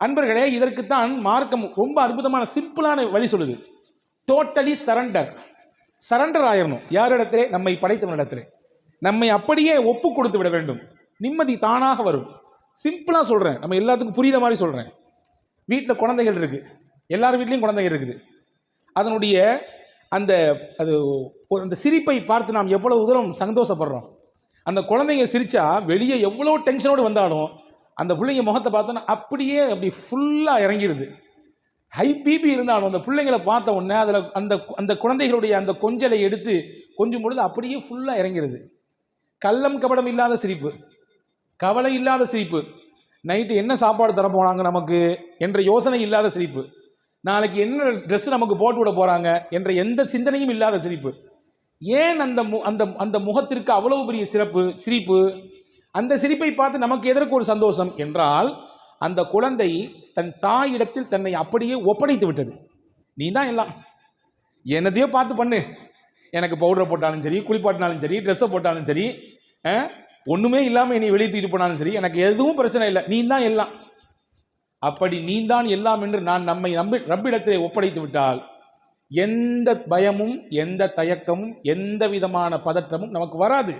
அன்பர்களே, இதற்குத்தான் மார்க்கம் ரொம்ப அற்புதமான சிம்பிளான வழி சொல்லுது. டோட்டலி சரண்டர் ஆயிரணும். யாரிடத்திலே? நம்மை படைத்தவனிடத்திலே. நம்மை அப்படியே ஒப்பு கொடுத்து விட வேண்டும். நிம்மதி தானாக வரும். சிம்பிளாக சொல்கிறேன், நம்ம எல்லாத்துக்கும் புரியுத மாதிரி சொல்கிறேன். வீட்டில் குழந்தைகள் இருக்குது, எல்லார் வீட்லேயும் குழந்தைகள் இருக்குது. அதனுடைய அந்த சிரிப்பை பார்த்து நாம் எவ்வளவு தூரம் சந்தோஷப்படுறோம். அந்த குழந்தைங்க சிரித்தா வெளியே எவ்வளோ டென்ஷனோடு வந்தாலும் அந்த பிள்ளைங்க முகத்தை பார்த்தோன்னா அப்படியே அப்படி ஃபுல்லாக இறங்கிடுது. ஹை பிபி இருந்தாலும் அந்த பிள்ளைங்களை பார்த்த உடனே அதில் அந்த குழந்தைகளுடைய அந்த கொஞ்சலை எடுத்து கொஞ்சம் பொழுது அப்படியே ஃபுல்லாக இறங்கிடுது. கள்ளம் கபடம் இல்லாத சிரிப்பு, கவலை இல்லாத சிரிப்பு, நைட்டு என்ன சாப்பாடு தர போனாங்க நமக்கு என்ற யோசனை இல்லாத சிரிப்பு, நாளைக்கு என்ன ட்ரெஸ் நமக்கு போட்டு விட போகிறாங்க என்ற எந்த சிந்தனையும் இல்லாத சிரிப்பு. ஏன் அந்த முகத்திற்கு அவ்வளவு பெரிய சிரிப்பு? அந்த சிரிப்பை பார்த்து நமக்கு எதற்கு ஒரு சந்தோஷம் என்றால், அந்த குழந்தை தன் தாயிடத்தில் தன்னை அப்படியே ஒப்படைத்து விட்டது. நீ தான் எல்லாம், என்னதையோ பார்த்து பண்ணு, எனக்கு பவுடரை போட்டாலும் சரி, குளிப்பாட்டினாலும் சரி, ட்ரெஸ்ஸை போட்டாலும் சரி, ஒன்றுமே இல்லாமல் என்னை வெளியே தூக்கிட்டு போனாலும் சரி, எனக்கு எதுவும் பிரச்சனை இல்லை, நீ தான் எல்லாம். அப்படி நீ தான் எல்லாம் என்று நான் நம்மை ரப்பிடத்திலே ஒப்படைத்து விட்டால் எந்த பயமும், எந்த தயக்கமும், எந்த விதமான பதற்றமும் நமக்கு வராது.